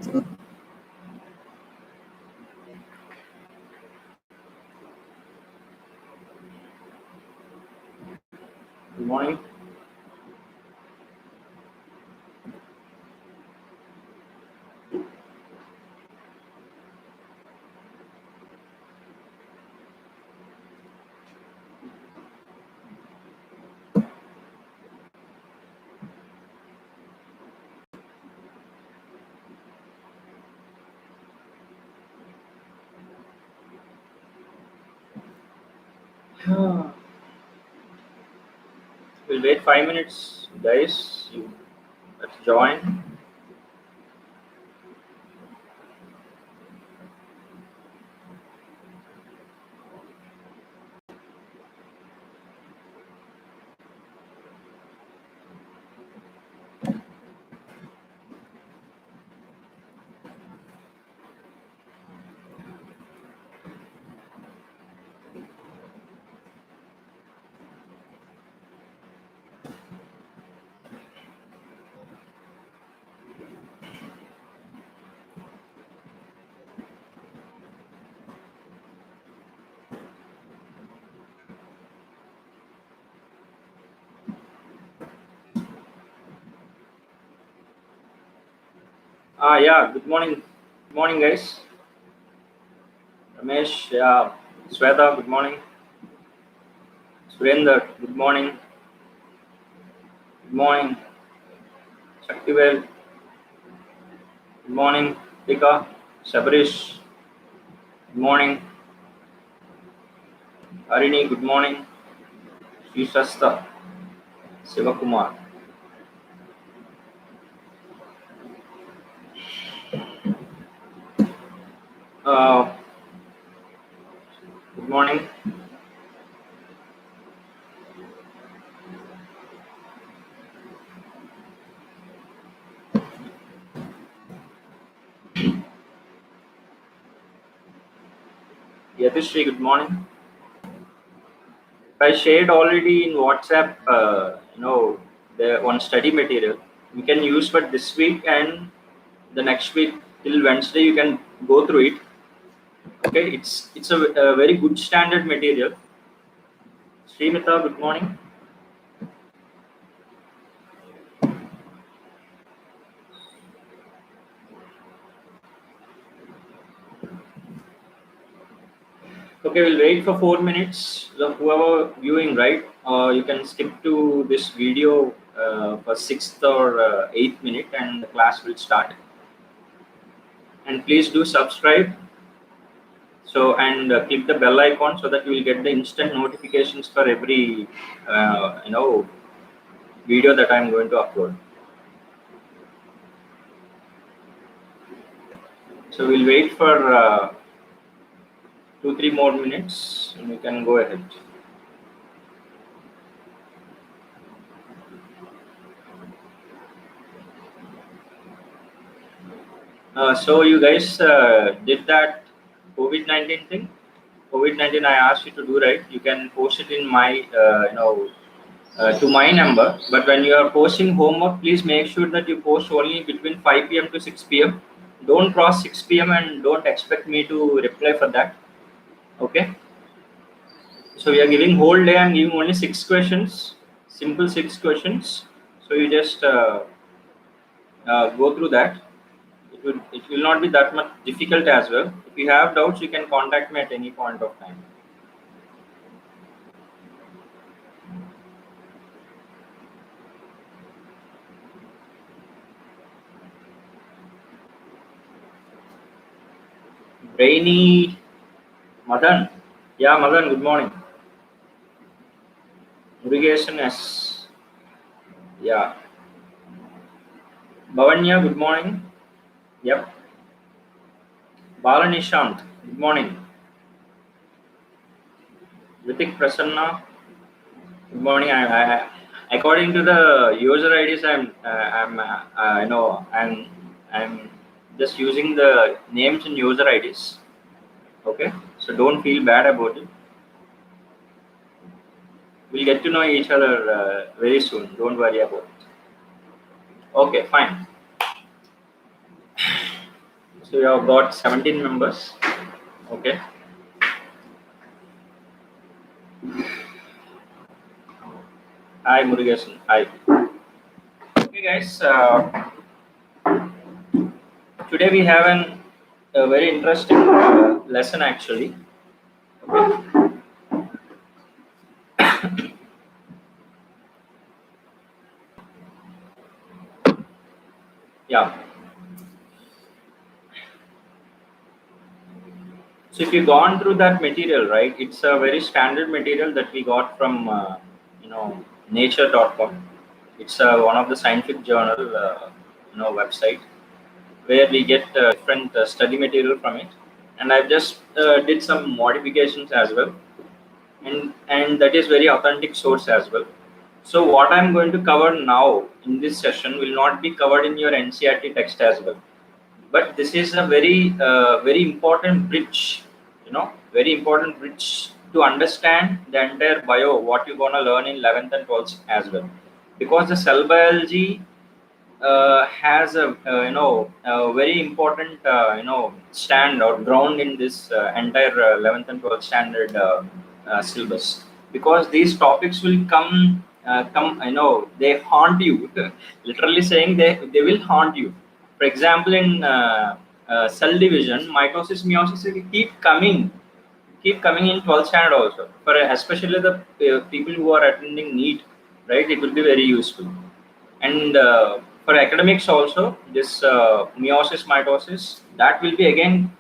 Good morning. We'll wait 5 minutes, guys. Let's join. Yeah. Good morning. Good morning, guys. Ramesh. Yeah. Sweta. Good morning. Surinder. Good morning. Good morning. Shaktivel. Good morning. Tika. Sabarish. Good morning. Harini. Good morning. Shishasta. Sivakumar. Uh, Good morning. Yatishri. Good morning. I shared already in WhatsApp, the one study material you can use for this week and the next week till Wednesday. You can go through it. Okay, it's a very good standard material. Srimita, good morning. Okay, we'll wait for 4 minutes. So whoever viewing, right, you can skip to this video for 6th or 8th minute, and the class will start. And please do subscribe. So and click the bell icon so that you will get the instant notifications for every video that I'm going to upload. So we'll wait for 2-3 more minutes and we can go ahead. So you guys did that COVID-19 thing. COVID-19 I asked you to do, right? You can post it in my to my number, but when you are posting homework, please make sure that you post only between 5 p.m. to 6 p.m. Don't cross 6 p.m. and don't expect me to reply for that. Okay. So we are giving whole day. I'm giving only 6 questions, simple 6 questions. So you just go through that. It will not be that much difficult as well. If you have doubts, you can contact me at any point of time. Brainy Madan. Yeah, Madan, good morning. Irrigation S. Yeah. Bhavanya, good morning. Yep. Balanishant, good morning. Ritik Prasanna, good morning. According to the user IDs, I'm just using the names and user IDs. Okay, so don't feel bad about it. We'll get to know each other very soon. Don't worry about it. Okay, fine. So you have got 17 members. Okay. Hi Murugesan. Hi. Okay guys, today we have a very interesting lesson actually. Okay. Yeah. So if you've gone through that material, right, it's a very standard material that we got from, nature.com. It's one of the scientific journal, website where we get different study material from it. And I've just did some modifications as well. And that is very authentic source as well. So what I'm going to cover now in this session will not be covered in your NCRT text as well, but this is a very important bridge, very important bridge to understand the entire bio what you're going to learn in 11th and 12th as well, because the cell biology has a very important stand or ground in this entire 11th and 12th standard syllabus, because these topics will come, they haunt you. Literally saying, they will haunt you. For example, in cell division, mitosis, meiosis will keep coming in 12th standard also, for especially the people who are attending NEET, right? It will be very useful. And for academics also, this meiosis, mitosis, that will be again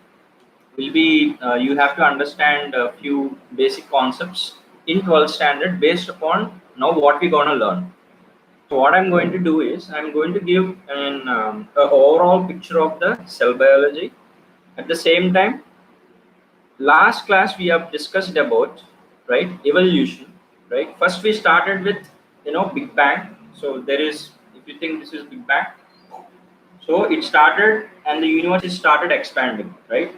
will be you have to understand a few basic concepts in 12th standard based upon now what we're going to learn. So what I'm going to do is I'm going to give a overall picture of the cell biology. At the same time, last class we have discussed about, right, evolution, right? First we started with Big Bang. So there is, if you think this is Big Bang, so it started and the universe is started expanding, right?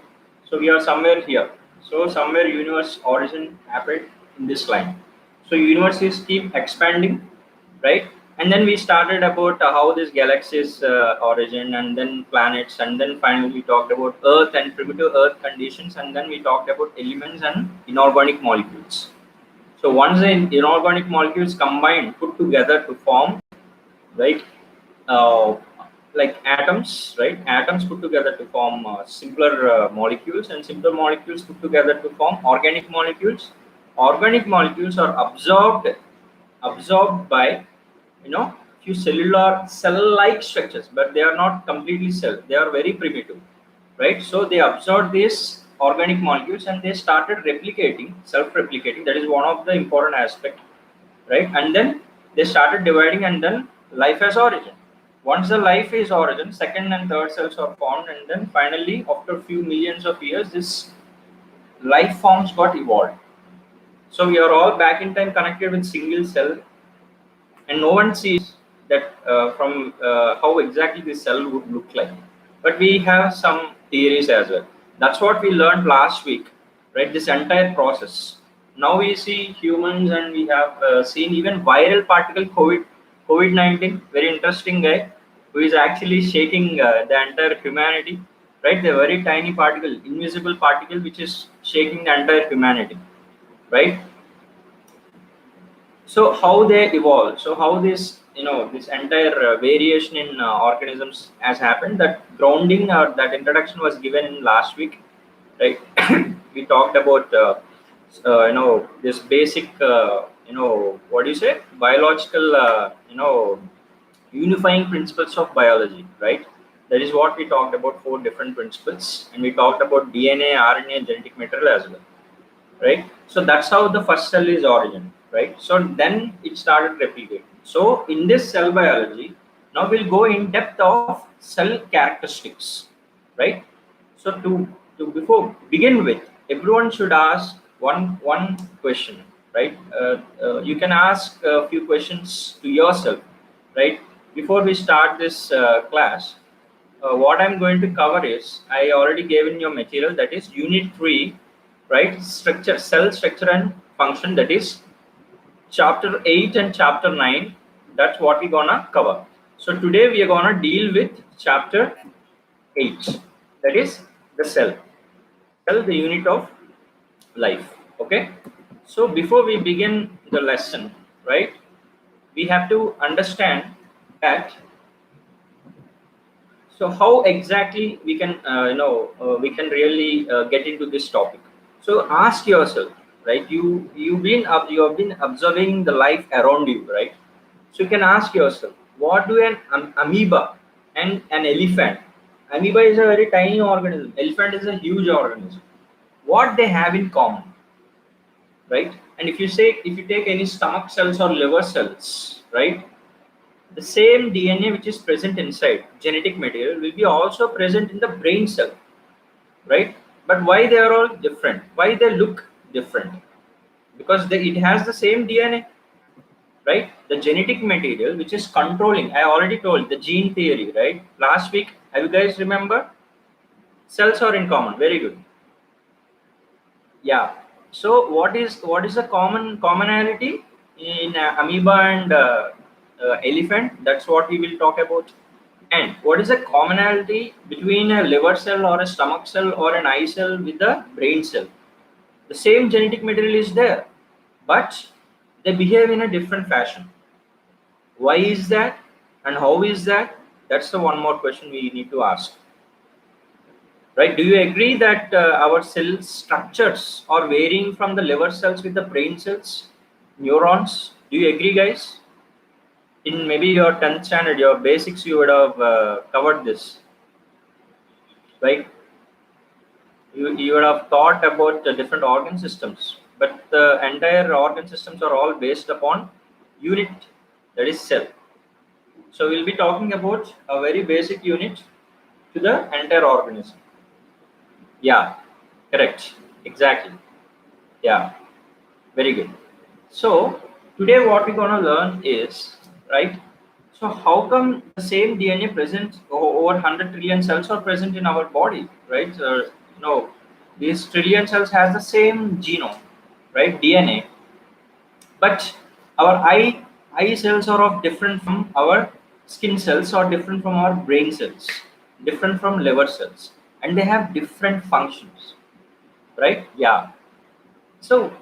So we are somewhere here. So somewhere universe origin happened in this line. So universes keep expanding, right? And then we started about how this galaxy's origin, and then planets, and then finally we talked about Earth and primitive Earth conditions, and then we talked about elements and inorganic molecules. So once the inorganic molecules combine, put together to form, right, uh, like atoms, right? Atoms put together to form simpler molecules, and simpler molecules put together to form organic molecules. Organic molecules are absorbed by few cellular cell-like structures, but they are not completely cell. They are very primitive, right? So they absorbed these organic molecules and they started replicating, self-replicating. That is one of the important aspect, right? And then they started dividing, and then life has origin. Once the life is origin, second and third cells are formed, and then finally after a few millions of years this life forms got evolved. So we are all back in time connected with single cell, and no one sees that from how exactly this cell would look like. But we have some theories as well. That's what we learned last week, right? This entire process. Now we see humans, and we have seen even viral particle COVID-19. Very interesting guy who is actually shaking the entire humanity, right? The very tiny particle, invisible particle, which is shaking the entire humanity, right? So how they evolve, so how this entire variation in organisms has happened, that grounding or that introduction was given in last week, right? We talked about this basic what do you say, biological unifying principles of biology, right? That is what we talked about, four different principles, and we talked about DNA, RNA, genetic material as well, right? So that's how the first cell is origin, right? So then it started replicating. So in this cell biology, now we'll go in depth of cell characteristics, right? So to before begin with, everyone should ask one question, right? You can ask a few questions to yourself, right? Before we start this class, what I'm going to cover is, I already gave in your material, that is unit 3, right? Structure, cell structure and function, that is chapter 8 and chapter 9. That's what we're gonna cover. So today we are gonna deal with chapter 8. That is the cell. Cell, the unit of life. Okay. So before we begin the lesson, right, we have to understand that. So how exactly we can, we can really get into this topic. So ask yourself, right? You have been observing the life around you, right? So you can ask yourself, what do an amoeba and an elephant? Amoeba is a very tiny organism. Elephant is a huge organism. What they have in common, right? And if you take any stomach cells or liver cells, right? The same DNA which is present inside genetic material will be also present in the brain cell, right? But why they are all different? Why they look different? Because it has the same DNA, right? The genetic material which is controlling. I already told the gene theory, right? Last week, have you guys remember? Cells are in common. Very good. Yeah. So what is the commonality in amoeba and elephant? That's what we will talk about. And what is the commonality between a liver cell or a stomach cell or an eye cell with the brain cell? The same genetic material is there, but they behave in a different fashion. Why is that? And how is that? That's the one more question we need to ask. Right? Do you agree that our cell structures are varying from the liver cells with the brain cells, neurons? Do you agree, guys? In maybe your 10th standard, your basics, you would have covered this, right? You would have thought about the different organ systems, but the entire organ systems are all based upon unit, that is cell. So we'll be talking about a very basic unit to the entire organism. Yeah, correct, exactly. Yeah, very good. So today what we're gonna learn is, right, so how come the same DNA present over 100 trillion cells are present in our body, right? No, these trillion cells has the same genome, right, DNA, but our eye cells are of different from our skin cells or different from our brain cells, different from liver cells, and they have different functions, right? Yeah. So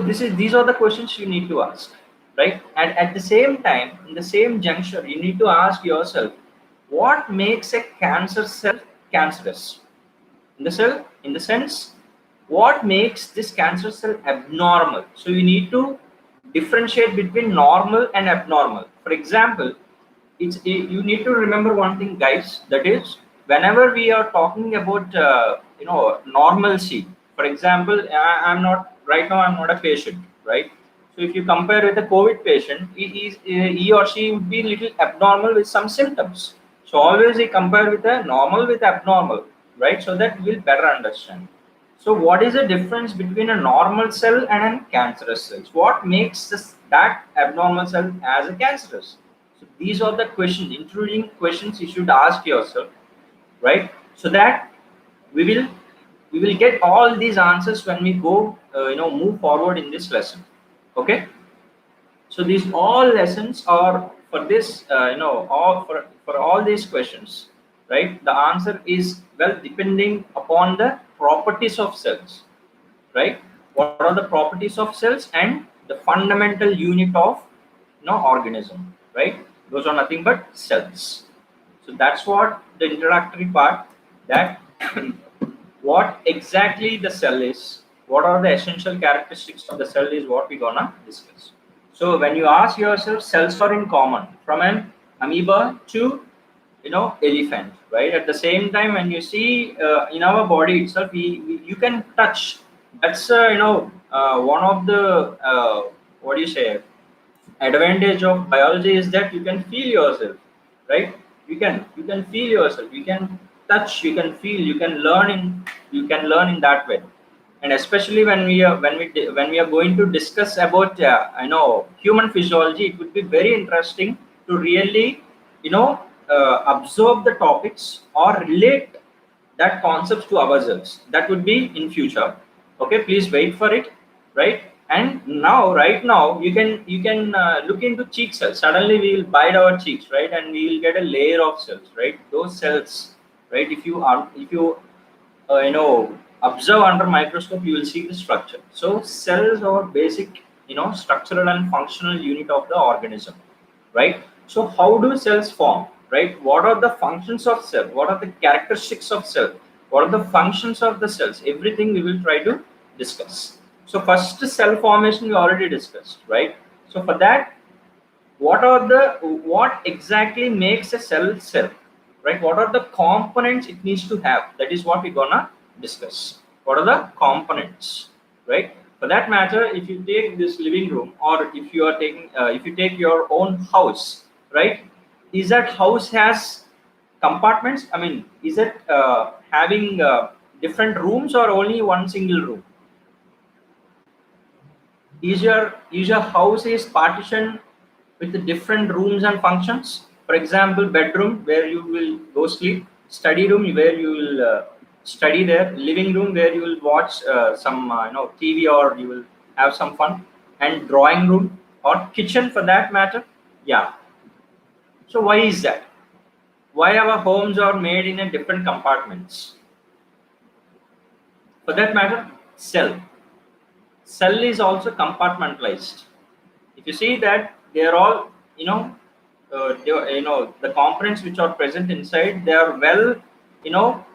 these are the questions you need to ask, right? And at the same time, in the same juncture, you need to ask yourself, what makes a cancer cell cancerous? In the sense, what makes this cancer cell abnormal? So you need to differentiate between normal and abnormal. For example, you need to remember one thing, guys, that is, whenever we are talking about normalcy. For example, I'm not right now, I'm not a patient, right? So if you compare with a COVID patient, he or she would be a little abnormal with some symptoms. So always we compare with a normal with abnormal, right? So that we'll better understand. So what is the difference between a normal cell and a cancerous cell? What makes that abnormal cell as a cancerous? So these are the questions, intruding questions you should ask yourself, right? So that we will we will get all these answers when we go, move forward in this lesson. Okay. So these all lessons are for this, all for all these questions, right? The answer is, well, depending upon the properties of cells, right? What are the properties of cells and the fundamental unit of organism, right? Those are nothing but cells. So that's what the introductory part, that what exactly the cell is, what are the essential characteristics of the cell is what we're gonna discuss. So when you ask yourself, cells are in common from an amoeba to elephant, right? At the same time, when you see in our body itself, you can touch. That's one of the what do you say, advantage of biology is that you can feel yourself, right? You can feel yourself, you can touch, you can feel, you can learn in that way. And especially when we are going to discuss about human physiology, it would be very interesting to really you know absorb the topics or relate that concepts to ourselves. That would be in future. Okay, please wait for it, right? And now, right now, you can look into cheek cells. Suddenly we will bite our cheeks, right? And we will get a layer of cells, right? Those cells, right? If you are, if you observe under microscope, you will see the structure. So cells are basic, structural and functional unit of the organism, right? So how do cells form, right? What are the functions of cell? What are the characteristics of cell? What are the functions of the cells? Everything we will try to discuss. So first, cell formation we already discussed, right? So for that, what exactly makes a cell, right? What are the components it needs to have? That is what we're gonna discuss. What are the components, right? For that matter, if you take this living room, or if you are taking if you take your own house, right? Is that house has compartments? I mean, is it having different rooms or only one single room? Is your house is partitioned with the different rooms and functions? For example, bedroom where you will go sleep, study room where you will study there, living room where you will watch some TV, or you will have some fun, and drawing room or kitchen for that matter. Yeah. So why is that? Why our homes are made in a different compartments? For that matter, cell is also compartmentalized. If you see that they are all, the components which are present inside, they are well, you know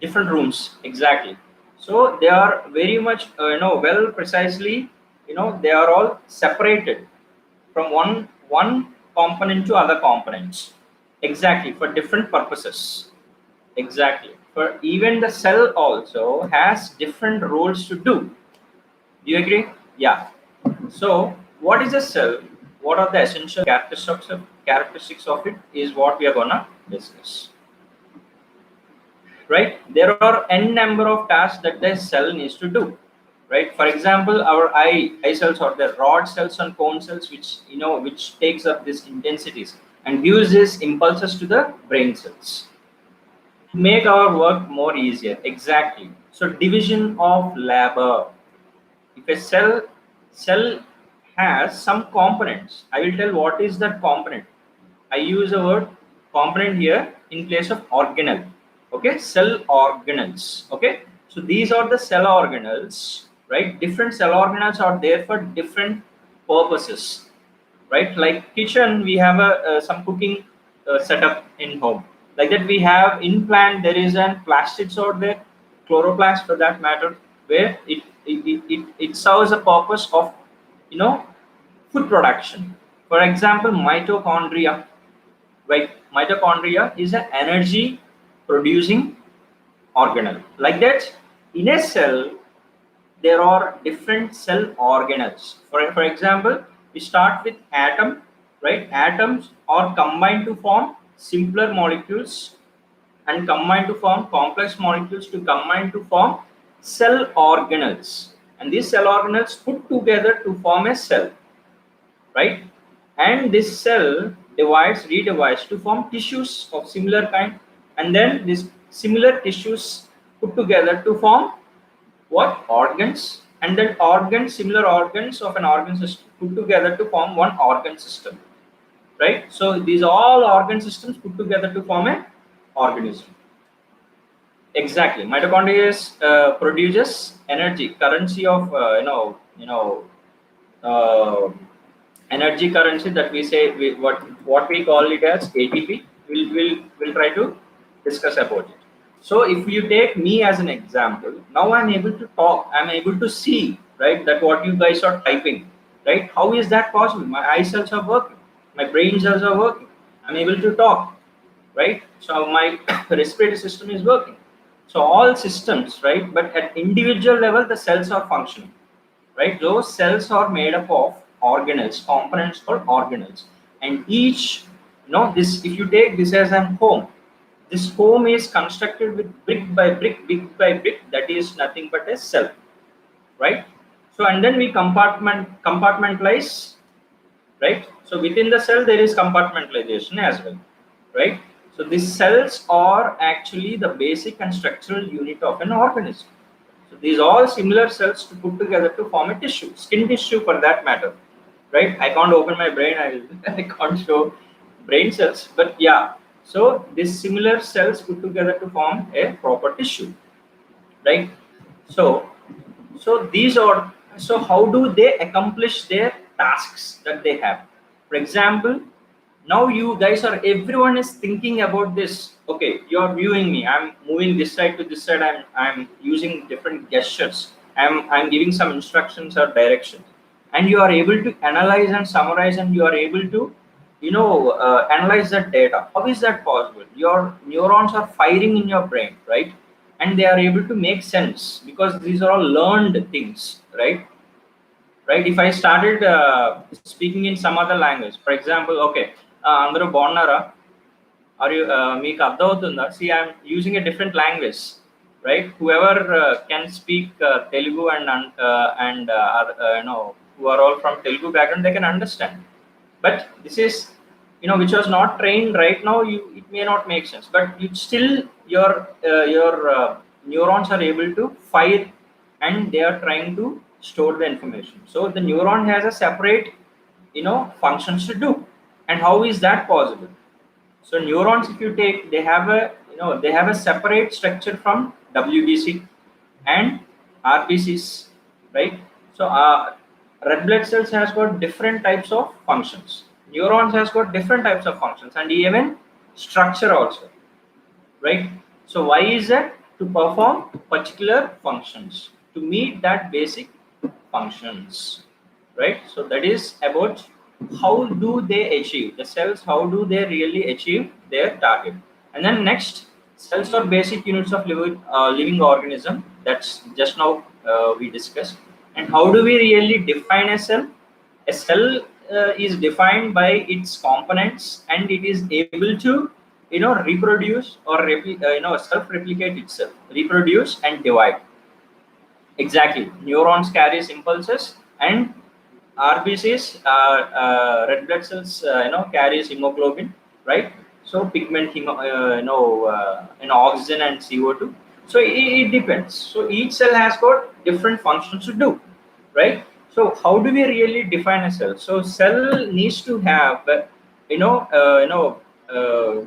different rooms, exactly. So they are very much, well precisely, they are all separated from one component to other components, exactly, for different purposes. Exactly, for even the cell also has different roles to do. Do you agree? Yeah. So, what is a cell? What are the essential characteristics of it? Is what we are gonna discuss. Right? There are n number of tasks that the cell needs to do. Right? For example, our eye cells, or the rod cells and cone cells, which takes up these intensities and gives these impulses to the brain cells to make our work more easier. Exactly. So, division of labor. If a cell has some components, I will tell what is that component. I use the word component here in place of organelle. Okay, cell organelles. Okay, so these are the cell organelles, right? Different cell organelles are there for different purposes, right? Like kitchen, we have some cooking setup in home. Like that, we have in plant, there is an plastids out there, chloroplast for that matter, where it serves a purpose of, you know food production. For example, mitochondria, right? Mitochondria is an energy producing organelle. Like that, in a cell, there are different cell organelles. For example, we start with atom, right? Atoms are combined to form simpler molecules, and combine to form complex molecules, to combine to form cell organelles. And these cell organelles put together to form a cell, right? And this cell redivides to form tissues of similar kind, and then these similar tissues put together to form what? Organs, and then similar organs of an organ system put together to form one organ system, right? So these all organ systems put together to form an organism. Exactly, mitochondria produces energy, currency of uh, energy currency, that we say, what we call it as ATP. We'll try to discuss about it. So if you take me as an example, now I'm able to talk, I'm able to see, right, that what you guys are typing, right? How is that possible? My eye cells are working, my brain cells are working, I'm able to talk, right? So my respiratory system is working. So all systems, right? But at individual level, the cells are functioning, right? Those cells are made up of organelles, components called organelles, and each, this, if you take this as an home, this home is constructed with brick by brick, that is nothing but a cell, right? So, and then we compartmentalize, right? So within the cell there is compartmentalization as well, right? So these cells are actually the basic and structural unit of an organism. So these all similar cells to put together to form a tissue, skin tissue for that matter, right? I can't open my brain, I can't show brain cells, but yeah. So these similar cells put together to form a proper tissue, right? So these are, so how do they accomplish their tasks that they have? For example, now you guys are, everyone is thinking about this. Okay, you are viewing me, I'm moving this side to this side, I'm using different gestures, I'm giving some instructions or directions, and you are able to analyze and summarize, and you are able to analyze that data. How is that possible? Your neurons are firing in your brain, right? And they are able to make sense because these are all learned things, right? If I started speaking in some other language, for example, okay, అందరూ బాగున్నారా, are you మీకు అర్థమవుతుందా? See, I'm using a different language, right? Whoever can speak Telugu and who are all from Telugu background, they can understand. But this is, which was not trained right now, it may not make sense, but it still, your neurons are able to fire, and they are trying to store the information. So the neuron has a separate functions to do. And how is that possible? So neurons, if you take, they have a separate structure from WBC and RBCs, right? So red blood cells has got different types of functions. Neurons has got different types of functions, and even structure also, right? So why is that? To perform particular functions, to meet that basic functions, right? So that is about how do they achieve, the cells, how do they really achieve their target. And then next, cells are basic units of living organism. That's just now we discussed. And how do we really define a cell? A cell is defined by its components, and it is able to reproduce or self-replicate itself, reproduce and divide. Exactly. Neurons carries impulses, and RBCs, red blood cells, carries hemoglobin, right? So pigment, oxygen and CO2. So it depends. So each cell has got different functions to do, right? So how do we really define a cell? So cell needs to have, you know, uh, you know, uh,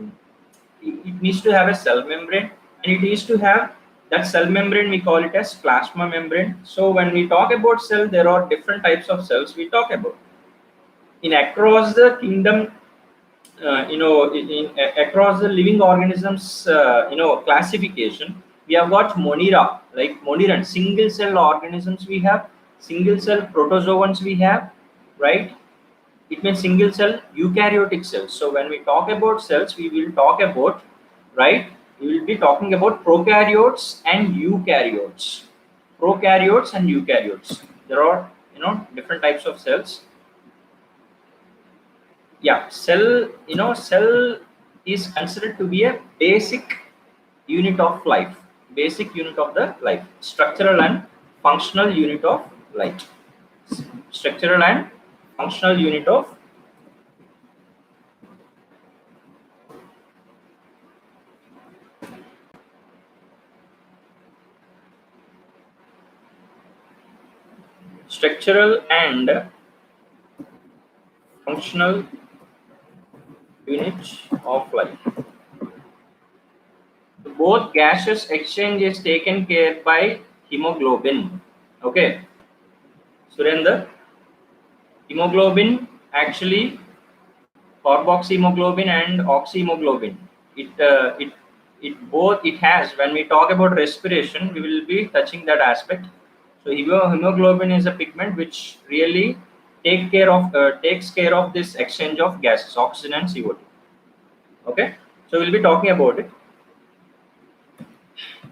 it needs to have a cell membrane, and it needs to have that cell membrane, we call it as plasma membrane. So when we talk about cell, there are different types of cells we talk about in across the kingdom. Across the living organisms, classification, we have got monera, like monera, single cell organisms, we have single cell protozoans, we have, right? It means single cell eukaryotic cells. So when we talk about cells, we will talk about, right, we will be talking about prokaryotes and eukaryotes. Prokaryotes and eukaryotes, there are different types of cells. Yeah, cell is considered to be a basic unit of life, basic unit of the life, structural and functional unit of life, structural and functional unit of structural and functional unit of life. Both gaseous exchange is taken care by hemoglobin. Okay, Surendra, hemoglobin actually, carboxyhemoglobin and oxyhemoglobin. It both, it has, when we talk about respiration, we will be touching that aspect. So hemoglobin is a pigment which really takes care of this exchange of gases, oxygen and CO2. Okay, so we'll be talking about it,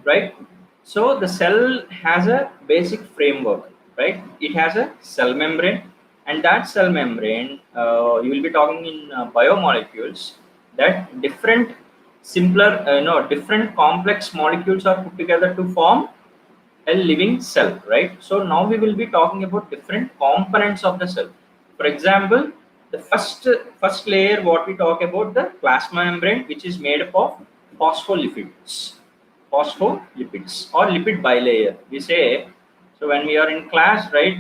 right? So the cell has a basic framework, right? It has a cell membrane, and that cell membrane, you will be talking in biomolecules, that different simpler, different complex molecules are put together to form a living cell, right? So now we will be talking about different components of the cell. For example, the first layer, what we talk about, the plasma membrane, which is made up of phospholipids, phospholipids or lipid bilayer, we say. So when we are in class, right,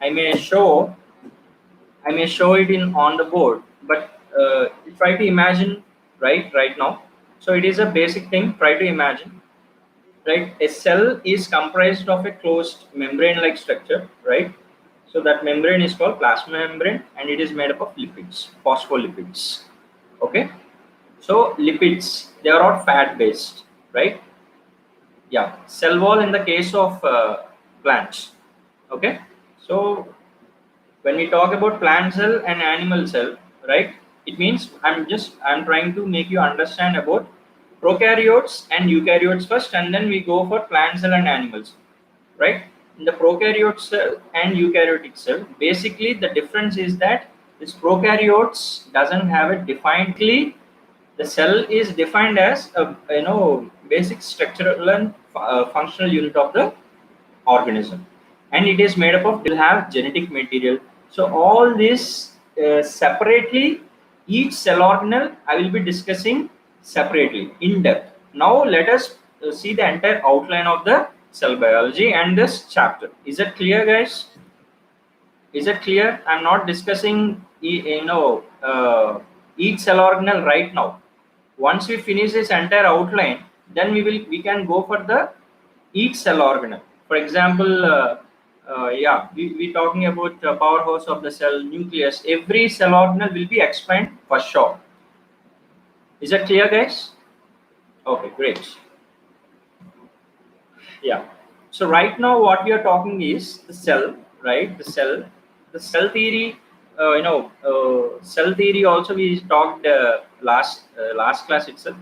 I may show it in on the board, but try to imagine, right now. So it is a basic thing. Try to imagine, right? A cell is comprised of a closed membrane-like structure, right? So that membrane is called plasma membrane, and it is made up of lipids, phospholipids. Okay. So lipids, they are all fat-based, right? Yeah. Cell wall in the case of plants. Okay. So when we talk about plant cell and animal cell, right, it means I'm trying to make you understand about prokaryotes and eukaryotes first, and then we go for plant cell and animals, right? In the prokaryote cell and eukaryotic cell, basically the difference is that this prokaryotes doesn't have a definedly, the cell is defined as a basic structural and functional unit of the organism, and it is made up of, will have genetic material. So all this separately, each cell organelle I will be discussing separately in depth. Now let us see the entire outline of the cell biology and this chapter. Is it clear, guys? Is it clear? I'm not discussing each cell organelle right now. Once we finish this entire outline, then we can go for the each cell organelle. For example, we talking about the powerhouse of the cell, nucleus. Every cell organelle will be explained for sure. Is that clear, guys? Okay, great. Yeah. So right now, what we are talking is the cell, right? The cell theory. Cell theory also we talked last class itself.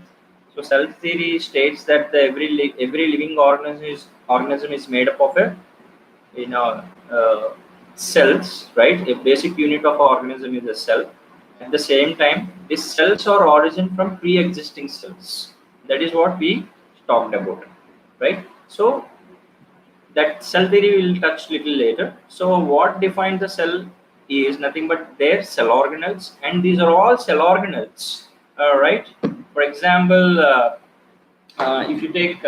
So cell theory states that every living organism is made up of a cells, right? A basic unit of organism is a cell. At the same time, these cells are origin from pre-existing cells. That is what we talked about, right? So that cell theory will touch little later. So what defines the cell is nothing but their cell organelles, and these are all cell organelles, right? For example, if you take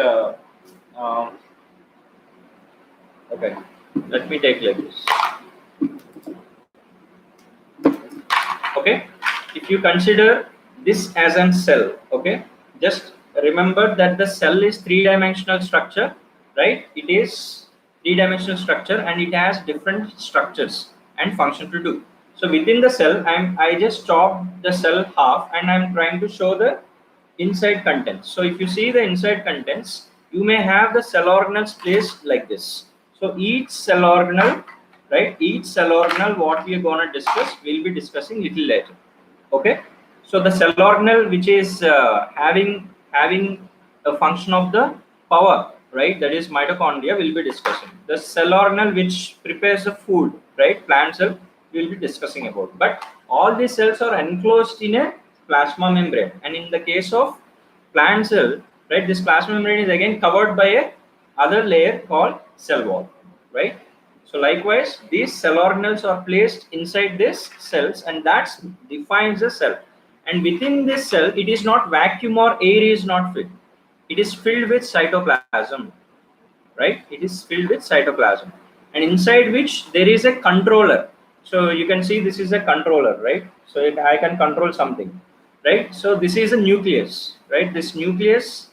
okay, let me take like this. Okay, if you consider this as a cell, okay, just remember that the cell is three-dimensional structure, right? It is three-dimensional structure, and it has different structures and function to do. So within the cell, I just chopped the cell half, and I'm trying to show the inside contents. So if you see the inside contents, you may have the cell organelles placed like this. So each cell organelle, right? Each cell organelle, what we are going to discuss, we'll be discussing little later. Okay. So the cell organelle, which is having a function of the power, right? That is mitochondria, we'll be discussing. The cell organelle which prepares the food, right? Plant cell, we'll be discussing about. But all these cells are enclosed in a plasma membrane, and in the case of plant cell, right, this plasma membrane is again covered by a other layer called cell wall, right? So likewise, these cell organelles are placed inside these cells, and that defines the cell. And within this cell, it is not vacuum or air is not filled. It is filled with cytoplasm, right? It is filled with cytoplasm, and inside which there is a controller. So you can see this is a controller, right? So I can control something, right? So this is a nucleus, right? This nucleus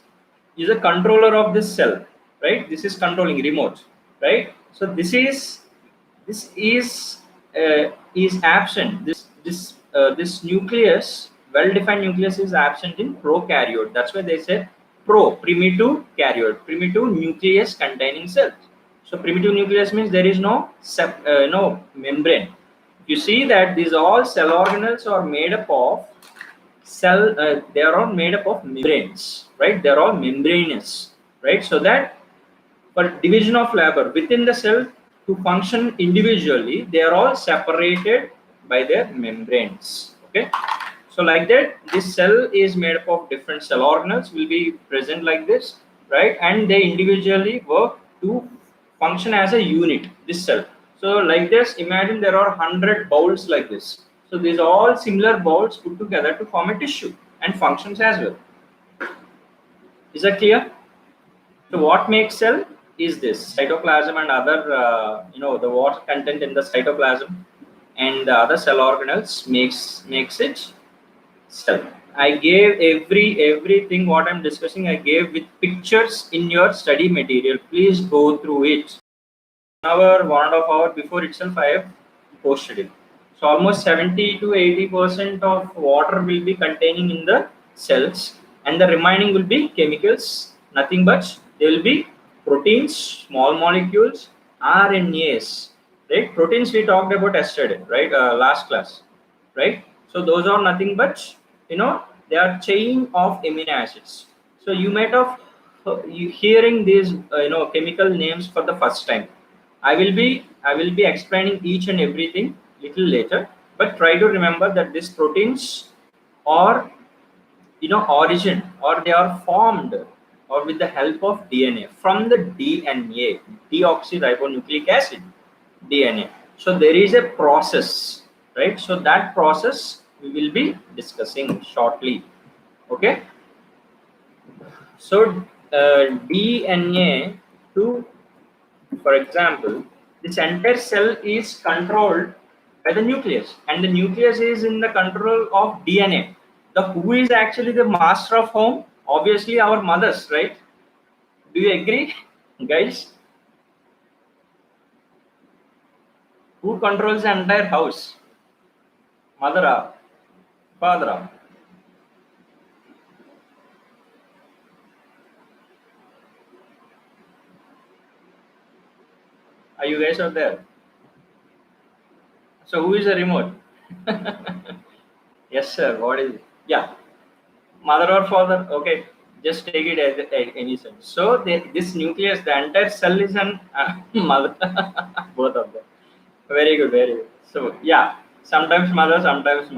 is a controller of this cell, right? This is controlling remote, right? So this is absent. This nucleus, well-defined nucleus, is absent in prokaryote. That's why they say primitive karyote, primitive nucleus containing cells. So primitive nucleus means there is no membrane. You see that these all cell organelles are made up of they are all made up of membranes, right? They are all membranous, right? So that for division of labor within the cell to function individually, they are all separated by their membranes. Okay, so like that, this cell is made up of different cell organelles, will be present like this, right? And they individually work to function as a unit, this cell. So like this, imagine there are 100 bowls like this. So these are all similar bowls put together to form a tissue and functions as well. Is that clear? So what makes cell is this cytoplasm and other the water content in the cytoplasm and the other cell organelles makes it cell. I gave everything what I'm discussing. I gave with pictures in your study material. Please go through it. 1.5 hour before itself, I have posted it. So almost 70 to 80% of water will be containing in the cells, and the remaining will be chemicals. Nothing but they will be proteins, small molecules, RNAs. Right? Proteins we talked about yesterday, right? Last class, right? So those are nothing but, they are chain of amino acids. So you might have you hearing these chemical names for the first time. I will be explaining each and everything little later, but try to remember that these proteins are, origin, or they are formed or with the help of DNA from the DNA, deoxyribonucleic acid, DNA. So there is a process, right? So that process we will be discussing shortly. Okay. So DNA to, for example, this entire cell is controlled by the nucleus, and the nucleus is in the control of DNA. The who is actually the master of home? Obviously, our mothers, right? Do you agree, guys? Who controls the entire house? Mother or father? Are you guys out there? So who is the remote? Yes, sir. What is it? Yeah, mother or father? Okay, just take it as any sense. So this nucleus, the entire cell is an mother, both of them. Very good, very good. So yeah, sometimes mother, sometimes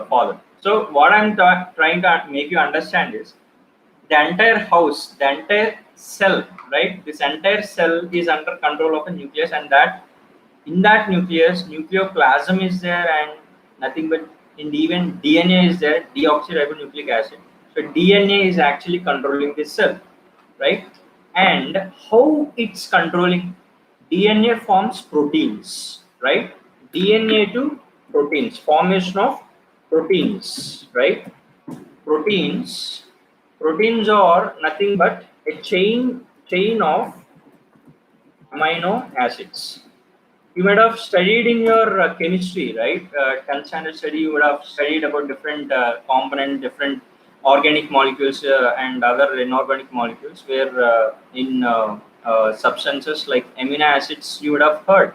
father. So what I'm trying to make you understand is the entire house, the entire cell, right? This entire cell is under control of a nucleus, and that in that nucleus, nucleoplasm is there, and nothing but in even DNA is there, deoxyribonucleic acid. So DNA is actually controlling this cell, right? And how it's controlling? DNA forms proteins, right? DNA to proteins, formation of proteins, right? Proteins are nothing but a chain of amino acids. You might have studied in your chemistry, right? 10th standard study, you would have studied about different component, different organic molecules and other inorganic molecules, where substances like amino acids you would have heard.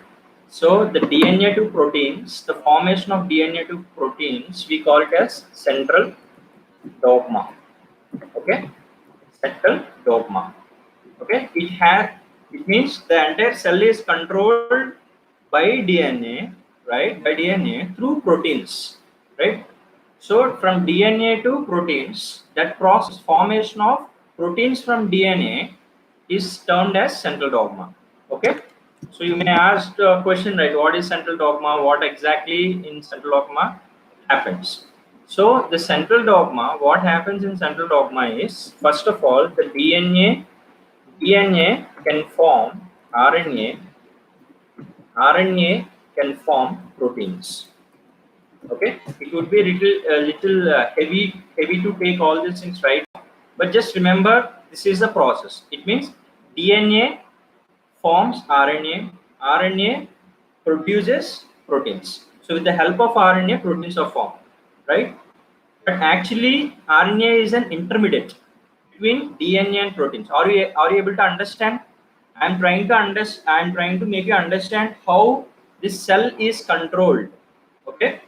So the DNA to proteins, the formation of DNA to proteins, we call it as central dogma. Okay, central dogma. Okay, it means the entire cell is controlled by DNA, right? By DNA through proteins, right? So from DNA to proteins, that process formation of proteins from DNA is termed as central dogma. Okay, so you may ask a question, right? What is central dogma? What exactly in central dogma happens? So the central dogma, what happens in central dogma is, first of all, the DNA can form RNA. RNA can form proteins. Okay, it would be little heavy to take all these things right now. But just remember, this is the process. It means DNA forms RNA. RNA produces proteins. So with the help of RNA, proteins are formed, right? But actually, RNA is an intermediate between DNA and proteins. Are you able to understand? I'm trying to make you understand how this cell is controlled. Okay,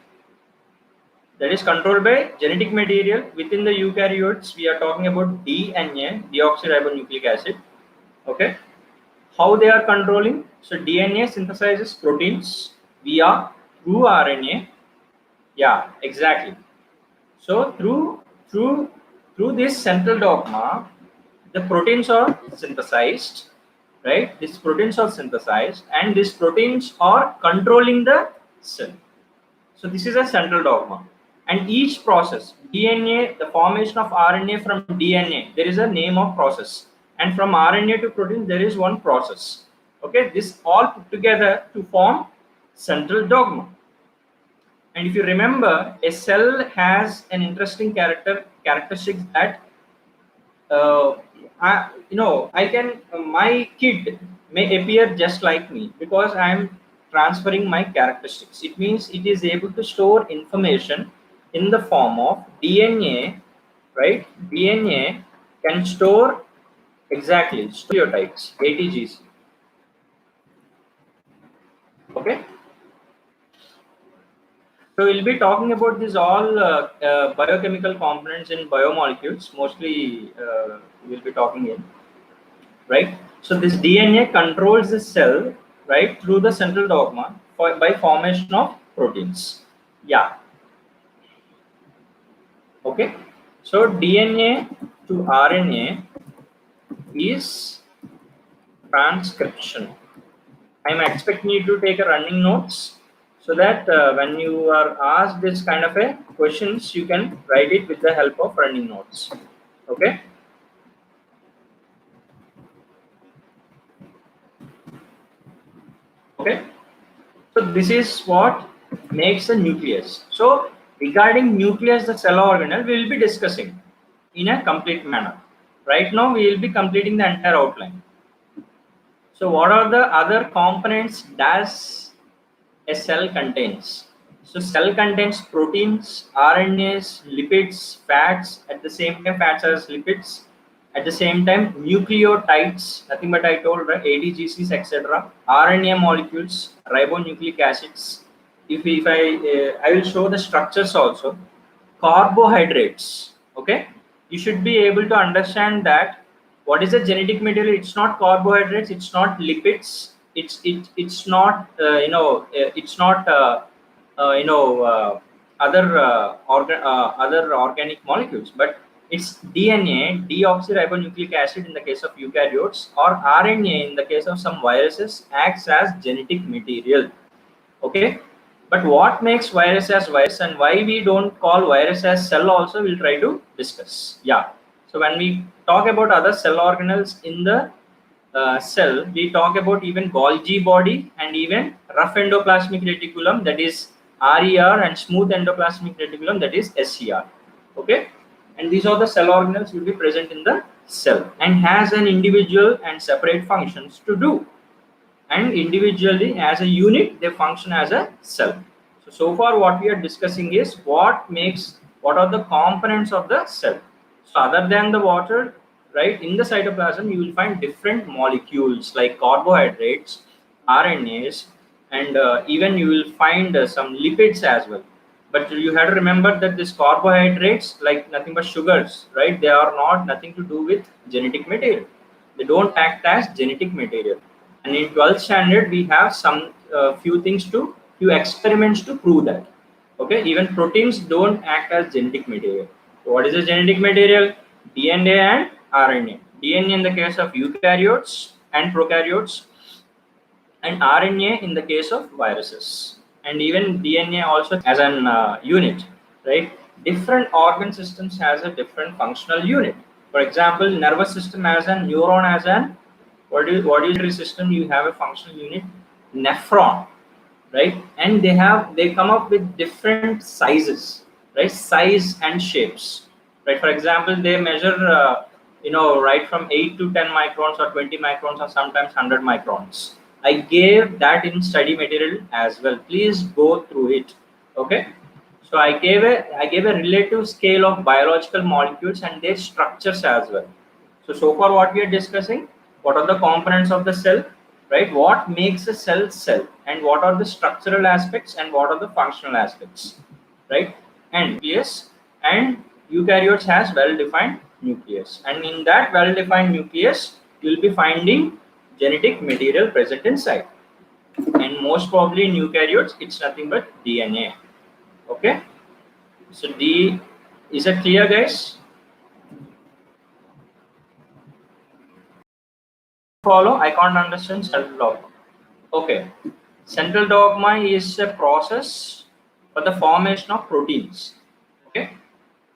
that is controlled by genetic material within the eukaryotes. We are talking about DNA, deoxyribonucleic acid. Okay, how they are controlling? So DNA synthesizes proteins via through RNA. Yeah, exactly. So through this central dogma, the proteins are synthesized, right? These proteins are synthesized, and these proteins are controlling the cell. So this is a central dogma. And each process, DNA, the formation of RNA from DNA, there is a name of process. And from RNA to protein, there is one process. Okay, this all put together to form central dogma. And if you remember, a cell has an interesting characteristic that I can my kid may appear just like me because I am transferring my characteristics. It means it is able to store information in the form of DNA, right? DNA can store exactly stereotypes, ATGC. Okay, so we'll be talking about these all biochemical components in biomolecules. Mostly, we'll be talking in, right? So this DNA controls the cell, right, through the central dogma by formation of proteins. Yeah. Okay. So DNA to RNA is transcription. I'm expecting you to take a running notes so that when you are asked this kind of a questions, you can write it with the help of running notes. Okay. Okay. So this is what makes a nucleus. So regarding nucleus, the cell organelle, we will be discussing in a complete manner. Right now, we will be completing the entire outline. So what are the other components does a cell contains? So cell contains proteins, RNAs, lipids, fats. At the same time, fats as lipids. At the same time, nucleotides, nothing but I told, right? ADGCs, etc. RNA molecules, ribonucleic acids. I will show the structures also. Carbohydrates. Okay, you should be able to understand that what is the genetic material. It's not carbohydrates, it's not lipids, it's not it's not other organic molecules, but it's DNA, deoxyribonucleic acid in the case of eukaryotes, or RNA in the case of some viruses, acts as genetic material. Okay, but what makes virus as virus and why we don't call virus as cell also we'll try to discuss. Yeah, so when we talk about other cell organelles in the cell, we talk about even Golgi body and even rough endoplasmic reticulum, that is RER, and smooth endoplasmic reticulum, that is SER. Okay, and these are the cell organelles will be present in the cell and has an individual and separate functions to do, and individually as a unit they function as a cell. So far what we are discussing is what are the components of the cell. So other than the water, right, in the cytoplasm you will find different molecules like carbohydrates, RNAs, and even you will find some lipids as well. But you have to remember that these carbohydrates, like nothing but sugars, right, they are not nothing to do with genetic material. They don't act as genetic material. And in 12th standard we have some few experiments to prove that. Okay, even proteins don't act as genetic material. So what is the genetic material? DNA and RNA. DNA in the case of eukaryotes and prokaryotes, and RNA in the case of viruses, and even DNA also as an unit, right? Different organ systems has a different functional unit. For example, nervous system has a neuron as an what is system, you have a functional unit nephron, right? And they come up with different sizes, right, size and shapes, right? For example, they measure right from 8 to 10 microns or 20 microns or sometimes 100 microns. I gave that in study material as well, please go through it. Okay, so I gave a relative scale of biological molecules and their structures as well. So far what we are discussing, what are the components of the cell, right? What makes a cell, and what are the structural aspects and what are the functional aspects, right? And nucleus, and eukaryotes has well-defined nucleus, and in that well-defined nucleus, you will be finding genetic material present inside. And most probably in eukaryotes, it's nothing but DNA. Okay, so D is it clear, guys? Follow? I can't understand central dogma. Okay, central dogma is a process for the formation of proteins. Okay,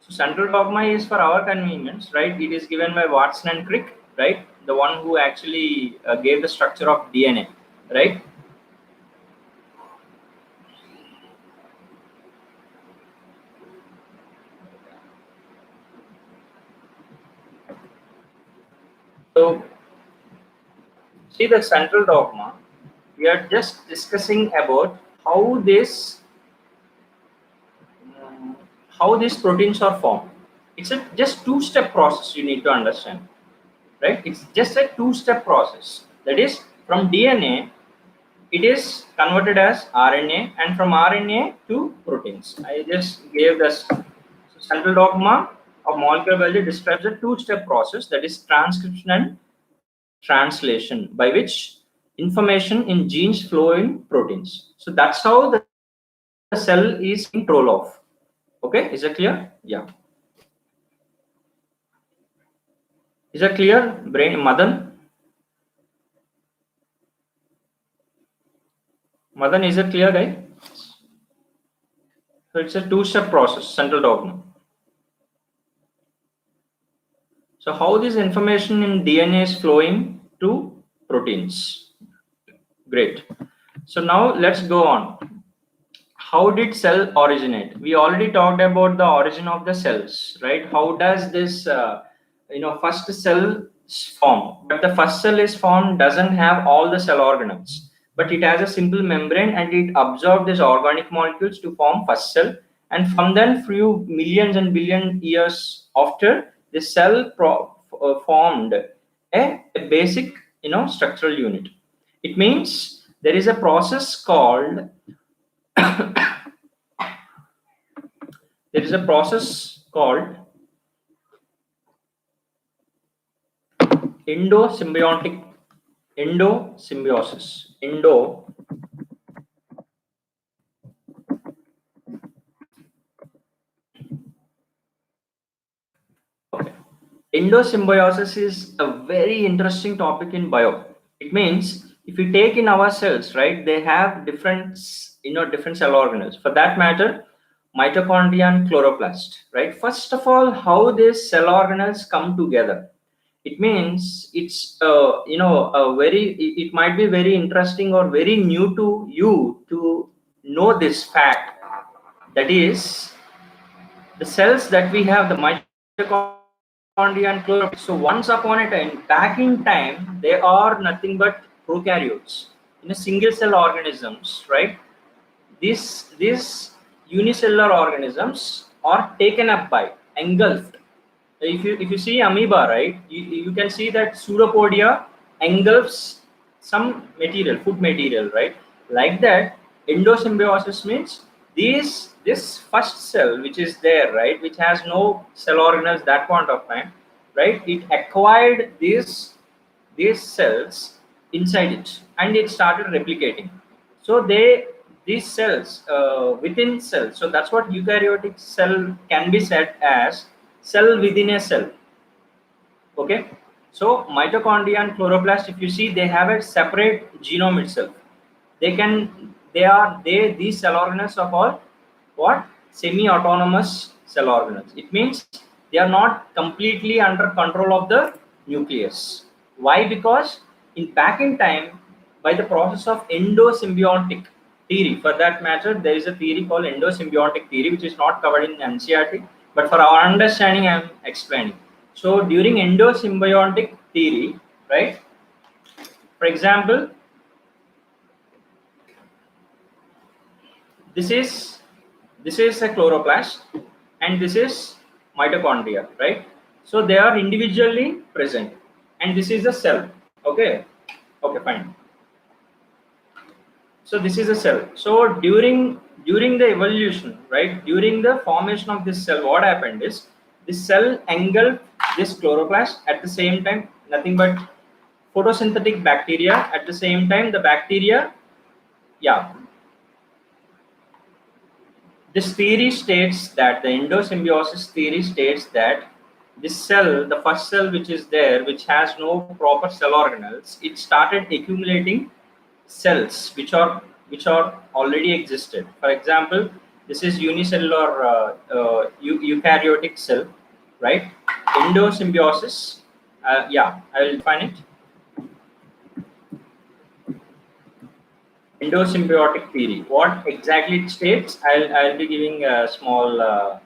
so central dogma is for our convenience, right? It is given by Watson and Crick, right? The one who actually gave the structure of DNA, right? So see the central dogma. We are just discussing about how this how these proteins are formed. It's a just two-step process you need to understand, right? It's just a two-step process. That is, from DNA, it is converted as RNA, and from RNA to proteins. I just gave this. So central dogma of molecular biology describes a two-step process, that is transcription and translation, by which information in genes flow in proteins. So that's how the cell is control of. Okay, is that clear? Yeah. Is that clear, brain Madan? Madan, is it clear, guy? So it's a two-step process, central dogma. So how this information in DNA is flowing to proteins? Great. So now let's go on. How did cell originate? We already talked about the origin of the cells, right? How does this, first cell form? But the first cell is formed doesn't have all the cell organelles, but it has a simple membrane and it absorbs these organic molecules to form first cell. And from then, few millions and billion years after, the cell formed a basic, structural unit. It means there is a process called there is a process called endosymbiotic endosymbiosis endo okay. Endosymbiosis is a very interesting topic in bio. It means if you take in our cells, right, they have different, different cell organelles. For that matter, mitochondria and chloroplast, right? First of all, how these cell organelles come together. It means it's a very, it might be very interesting or very new to you to know this fact. That is, the cells that we have, the mitochondria and chloroplast. So once upon a time, back in time, they are nothing but prokaryotes in a single cell organisms, right? These unicellular organisms are taken up by, engulfed. If you see amoeba, right, you can see that pseudopodia engulfs some material, food material, right? Like that, endosymbiosis means this first cell which is there, right, which has no cell organelles that point of time, right? It acquired these cells inside it and it started replicating. So these cells within cells, so that's what eukaryotic cell can be said as cell within a cell. Okay, so mitochondria and chloroplast, if you see, they have a separate genome itself. They these cell organelles are called what? Semi-autonomous cell organelles. It means they are not completely under control of the nucleus. Why? Because in back in time, by the process of endosymbiotic theory, for that matter, there is a theory called endosymbiotic theory which is not covered in NCERT, but for our understanding I am explaining. So during endosymbiotic theory, right, for example, this is a chloroplast and this is mitochondria, right? So they are individually present and this is a cell. Okay, okay, fine. So this is a cell. So during the evolution, right, during the formation of this cell, what happened is this cell engulfed this chloroplast. At the same time, nothing but photosynthetic bacteria. At the same time, the bacteria, yeah, this theory states that the endosymbiosis theory states that this cell, the first cell which is there, which has no proper cell organelles, it started accumulating cells which are already existed. For example, this is unicellular eukaryotic cell, right? Endosymbiosis. Yeah, I will define it. Endosymbiotic theory. What exactly it states? I'll be giving a small,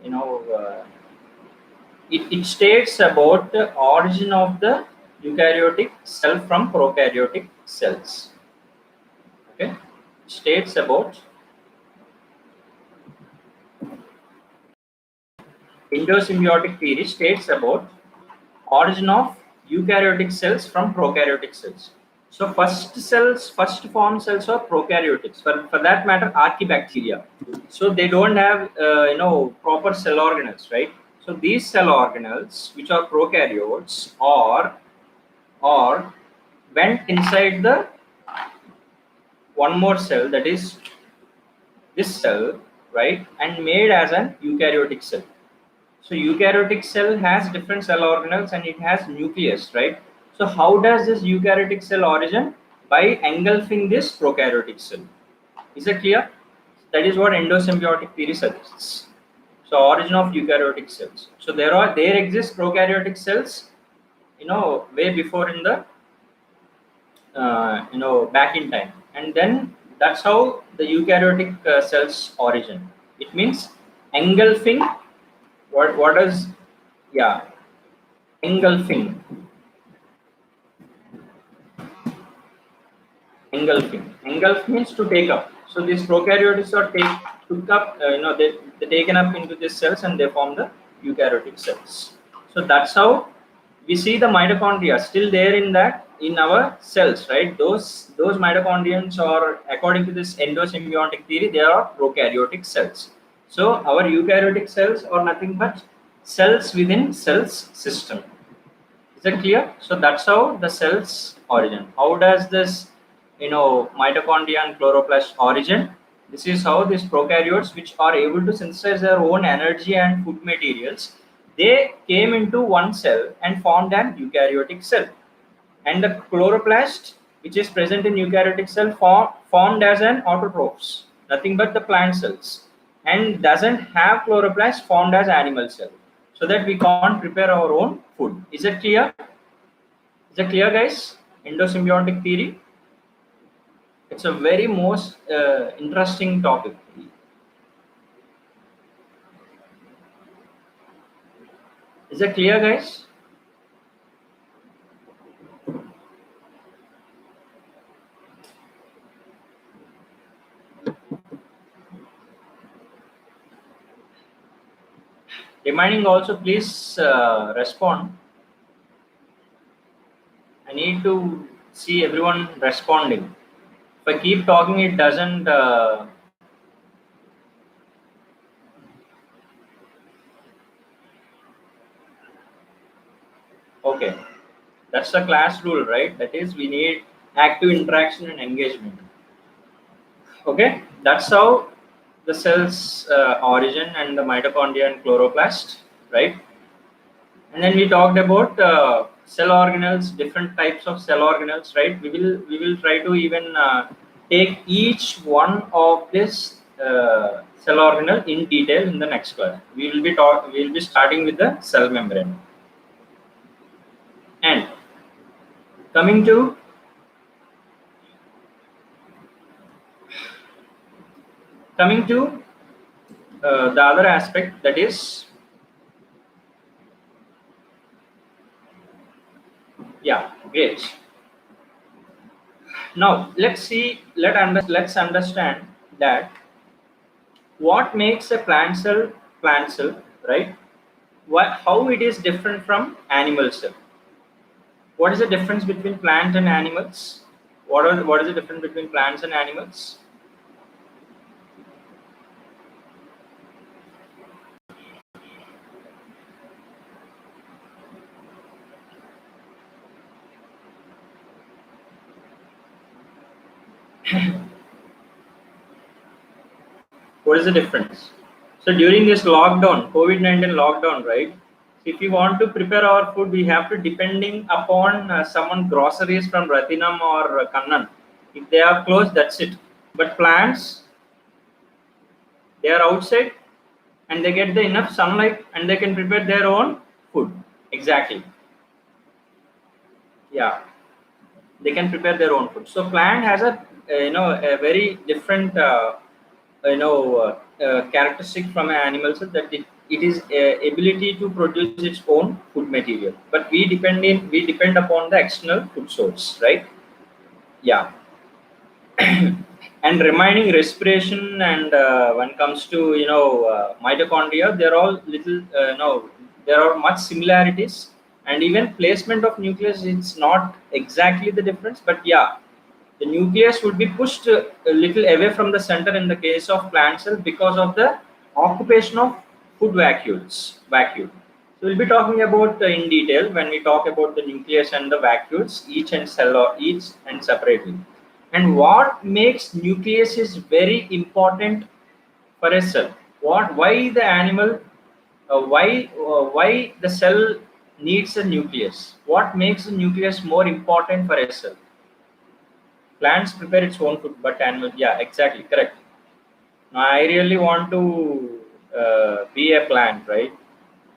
you know, uh, it states about the origin of the eukaryotic cell from prokaryotic cells. Okay, states about endosymbiotic theory states about origin of eukaryotic cells from prokaryotic cells. So first form cells are prokaryotics. For that matter, archaebacteria. So they don't have proper cell organelles, right? So these cell organelles, which are prokaryotes, or went inside the one more cell, that is this cell, right, and made as an eukaryotic cell. So eukaryotic cell has different cell organelles and it has nucleus, right? So how does this eukaryotic cell origin? By engulfing this prokaryotic cell. Is it clear? That is what endosymbiotic theory suggests. So origin of eukaryotic cells. So there exist prokaryotic cells, way before in the back in time, and then that's how the eukaryotic cells origin. It means engulfing. What is, yeah, engulfing. Engulf means to take up. So these prokaryotes are took up, they taken up into these cells and they form the eukaryotic cells. So that's how we see the mitochondria still there in our cells, right? Those mitochondrions are, according to this endosymbiotic theory, they are prokaryotic cells. So our eukaryotic cells are nothing but cells within cells system. Is that clear? So that's how the cell's origin. How does this, mitochondria and chloroplast origin? This is how these prokaryotes, which are able to synthesize their own energy and food materials, they came into one cell and formed an eukaryotic cell. And the chloroplast, which is present in eukaryotic cell, formed as an autotrophs, nothing but the plant cells, and doesn't have chloroplast, formed as animal cell, so that we can't prepare our own food. Is it clear? Is it clear, guys? Endosymbiotic theory. It's a very most interesting topic. Is it clear, guys? Reminding also, please respond. I need to see everyone responding. If I keep talking, it doesn't. Okay, that's the class rule, right? That is, we need active interaction and engagement. Okay, that's how the cell's origin and the mitochondria and chloroplast, right? And then we talked about cell organelles, different types of cell organelles, right? We will try to even take each one of this cell organelle in detail in the next class. We will be starting with the cell membrane. And coming to the other aspect, that is, yeah, great. Now let's understand that what makes a plant cell, right? How it is different from animal cell. What is the difference between plant and animals? What is the difference between plants and animals? What is the difference? So during this lockdown, COVID-19 lockdown, right? If we want to prepare our food, we have to depending upon someone groceries from Ratinam or Kannan. If they are closed, that's it. But plants, they are outside and they get the enough sunlight and they can prepare their own food. Exactly. Yeah, they can prepare their own food. So plant has a very different characteristic from an animal cell, that it is ability to produce its own food material, but we depend upon the external food source, right? Yeah. And remaining respiration, and when it comes to mitochondria, they're all little there are much similarities, and even placement of nucleus, it's not exactly the difference, but yeah, the nucleus would be pushed a little away from the center in the case of plant cell because of the occupation of food vacuole. So we'll be talking about in detail when we talk about the nucleus and the vacuoles, each and cell or each and separately. And what makes nucleus is very important for a cell. Why the animal, why the cell needs a nucleus? What makes the nucleus more important for a cell? Plants prepare its own food, but animals, yeah, exactly, correct. Now, I really want to be a plant, right?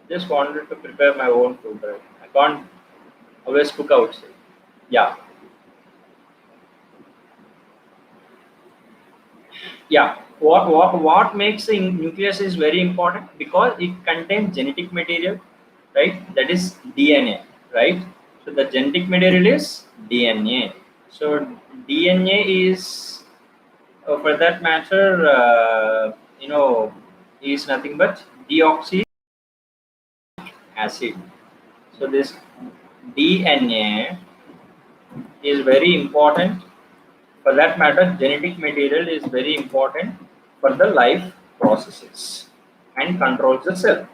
Just wanted to prepare my own food, right? I can't always cook outside. Yeah, yeah. What makes the nucleus is very important because it contains genetic material, right? That is DNA, right? So the genetic material is DNA. So DNA is for that matter, is nothing but deoxy acid. So this DNA is very important. For that matter, genetic material is very important for the life processes and controls the cell,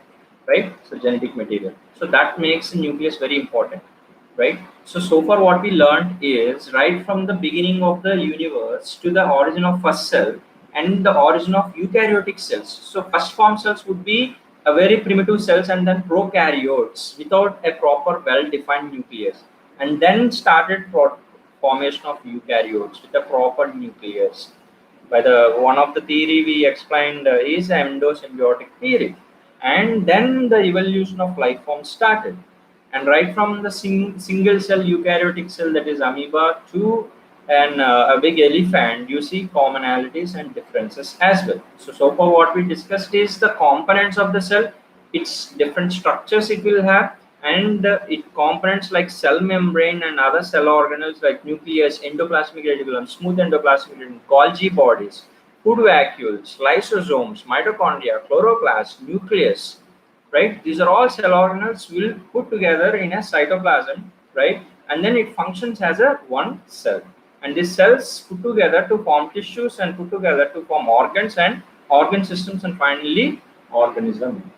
right? So genetic material. So that makes the nucleus very important, right? So far what we learned is right from the beginning of the universe to the origin of first cell and the origin of eukaryotic cells. So first form cells would be a very primitive cells, and then prokaryotes without a proper well-defined nucleus, and then started formation of eukaryotes with a proper nucleus. By the one of the theory we explained is endosymbiotic theory, and then the evolution of life form started. And right from the single cell eukaryotic cell, that is amoeba, to a big elephant, you see commonalities and differences as well. So far what we discussed is the components of the cell, its different structures it will have, and it components like cell membrane and other cell organelles like nucleus, endoplasmic reticulum, smooth endoplasmic reticulum, Golgi bodies, food vacuoles, lysosomes, mitochondria, chloroplast, nucleus, right? These are all cell organelles will put together in a cytoplasm, right? And then it functions as a one cell. And these cells put together to form tissues and put together to form organs and organ systems and finally organism.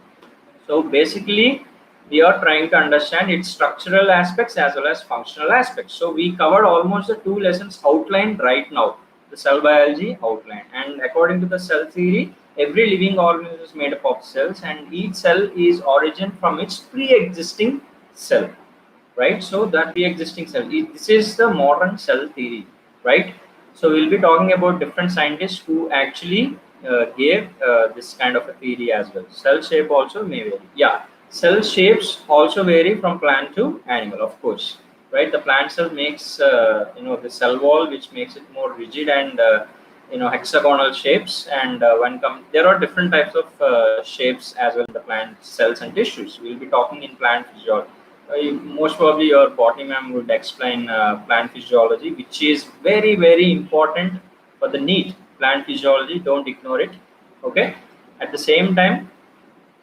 So basically, we are trying to understand its structural aspects as well as functional aspects. So we covered almost the two lessons outlined right now, the cell biology outline. And according to the cell theory, every living organism is made up of cells, and each cell is origin from its pre-existing cell, right? So that pre-existing cell, this is the modern cell theory, right? So we'll be talking about different scientists who actually gave this kind of a theory as well. Cell shape also may vary. Yeah, cell shapes also vary from plant to animal, of course, right? The plant cell makes the cell wall, which makes it more rigid and hexagonal shapes. And when come, there are different types of shapes as well in the plant cells and tissues. We'll be talking in plant physiology. Most probably your botany ma'am would explain plant physiology, which is very very important for the neat plant physiology. Don't ignore it, okay? At the same time,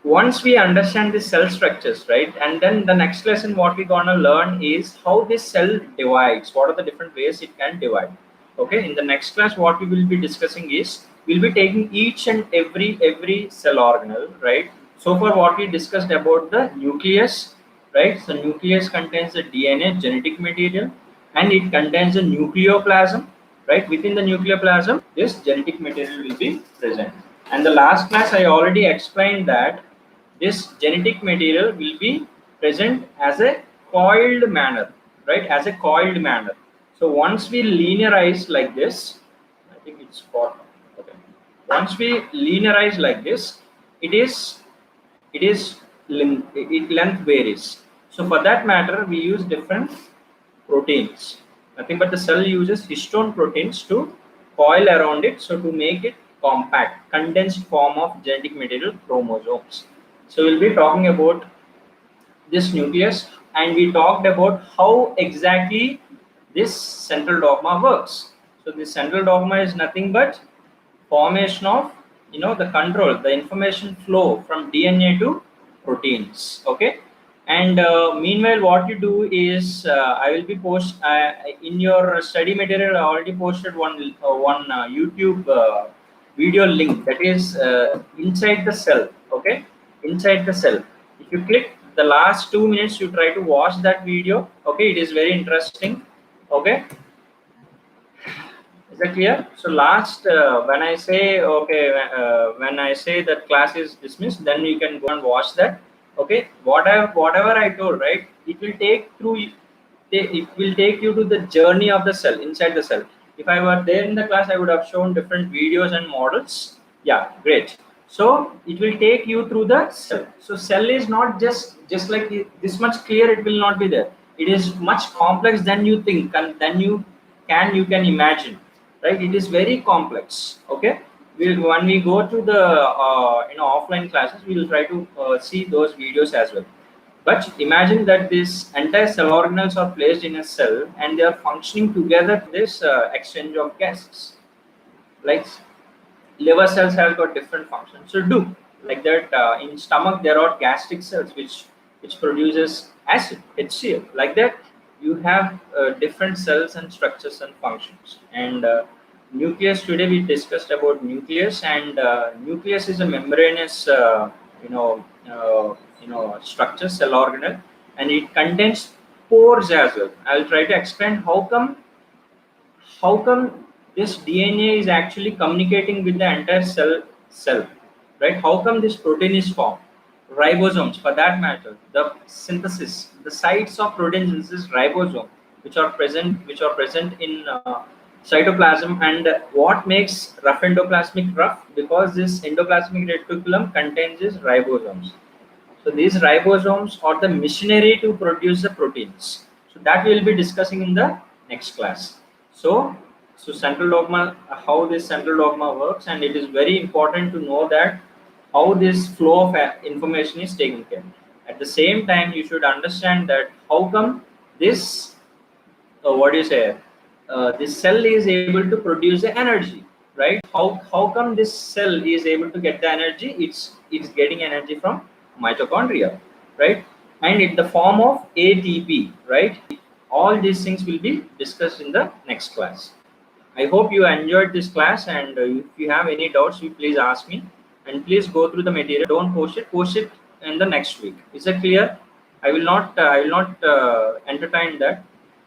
once we understand the cell structures, right, and then the next lesson what we're gonna learn is how this cell divides, what are the different ways it can divide, okay? In the next class what we will be discussing is we'll be taking each and every cell organelle, right? So far what we discussed about the nucleus, right? So nucleus contains the DNA, genetic material, and it contains the nucleoplasm, right? Within the nucleoplasm this genetic material will be present. And the last class I already explained that this genetic material will be present as a coiled manner, right? As a coiled manner. So once we linearize like this, I think it's got, okay. Once we linearize like this, it is length varies. So for that matter, we use different proteins. Nothing but the cell uses histone proteins to coil around it, so to make it compact, condensed form of genetic material chromosomes. So we'll be talking about this nucleus, and we talked about how exactly this central dogma works. So this central dogma is nothing but formation of, the control, the information flow from DNA to proteins. Okay, and meanwhile what you do is, I will be post in your study material. I already posted one YouTube video link, that is inside the cell. Okay, inside the cell, if you click the last 2 minutes, you try to watch that video. Okay, it is very interesting. Okay, is that clear? So last, when I say, okay, when I say that class is dismissed, then you can go and watch that. Okay, whatever I told, right? It will take through. It will take you to the journey of the cell, inside the cell. If I were there in the class, I would have shown different videos and models. Yeah, great. So it will take you through the cell. So cell is not just like this much clear. It will not be there. It is much complex than you think, and than you can imagine, right? It is very complex. Okay, when we go to the offline classes, we will try to see those videos as well. But imagine that this entire cell organelles are placed in a cell, and they are functioning together to this exchange of gases. Like liver cells have got different functions. So do like that, in stomach there are gastric cells which produces acid, HCl. Like that, you have different cells and structures and functions. And nucleus, today we discussed about nucleus, and nucleus is a membranous you know structure, cell organelle, and it contains pores as well. I'll try to explain how come this DNA is actually communicating with the entire cell, right? How come this protein is formed? Ribosomes, for that matter, the synthesis, the sites of protein synthesis, ribosome, which are present in cytoplasm. And what makes rough endoplasmic rough? Because this endoplasmic reticulum contains these ribosomes. So these ribosomes are the machinery to produce the proteins. So that we will be discussing in the next class. So central dogma, how this central dogma works, and it is very important to know that how this flow of information is taken care. At the same time, you should understand that how come this, what do you say, this cell is able to produce the energy, right? How come this cell is able to get the energy? It's getting energy from mitochondria, right? And in the form of ATP, right? All these things will be discussed in the next class. I hope you enjoyed this class, and if you have any doubts, you please ask me, and please go through the material. Don't post it. Post it in the next week. Is that clear? I will not entertain that.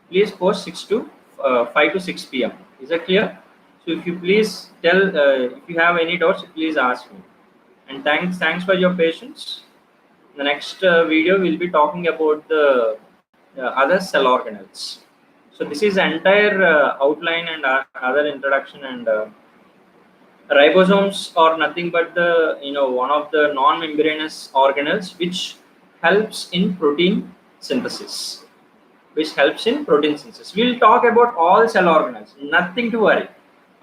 Please post 5 to 6 p.m. Is that clear? So if you please tell, if you have any doubts, please ask me. And thanks for your patience. The next video we'll be talking about the other cell organelles. So this is entire outline and other introduction. And ribosomes are nothing but the one of the non-membranous organelles which helps in protein synthesis. We'll talk about all cell organelles. Nothing to worry.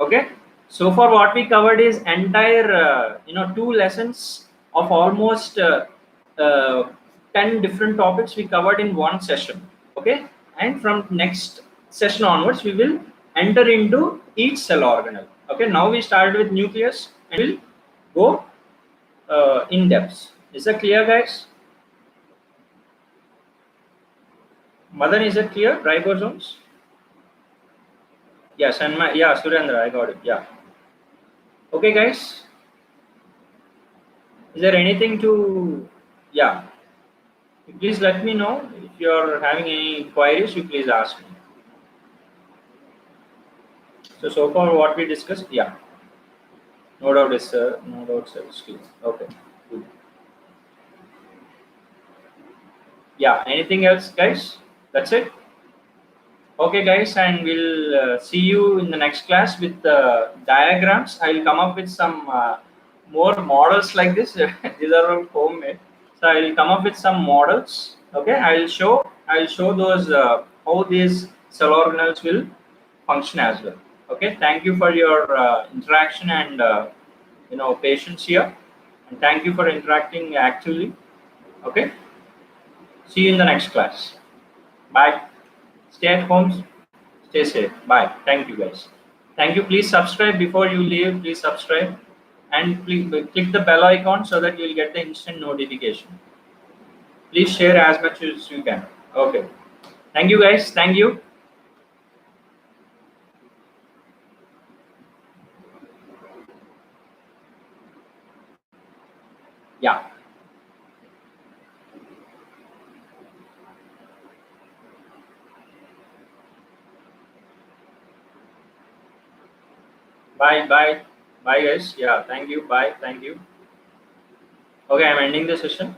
Okay. So far, what we covered is entire 2 lessons of almost 10 different topics we covered in one session. Okay, and from next session onwards, we will enter into each cell organelle. Okay, now we started with nucleus, and we'll go in depth. Is that clear, guys? Madan, is it clear? Ribosomes? Yes, and Surendra, I got it. Yeah. Okay, guys. Is there anything to? Yeah. Please let me know if you are having any queries. You please ask me. So far what we discussed, yeah. No doubt, sir. No doubt, sir. Okay. Good. Yeah. Anything else, guys? That's it. Okay, guys, and we'll see you in the next class with diagrams. I will come up with some more models like this. These are all homemade. So I will come up with some models. Okay, I will show those how these cell organelles will function as well. Okay, thank you for your interaction and patience here. And thank you for interacting actively. Okay. See you in the next class. Bye. Stay at home. Stay safe. Bye. Thank you, guys. Thank you. Please subscribe before you leave. Please subscribe and please click the bell icon so that you'll get the instant notification. Please share as much as you can. Okay. Thank you, guys. Thank you. Yeah. Bye. Bye. Bye, guys. Yeah. Thank you. Bye. Thank you. Okay. I'm ending the session.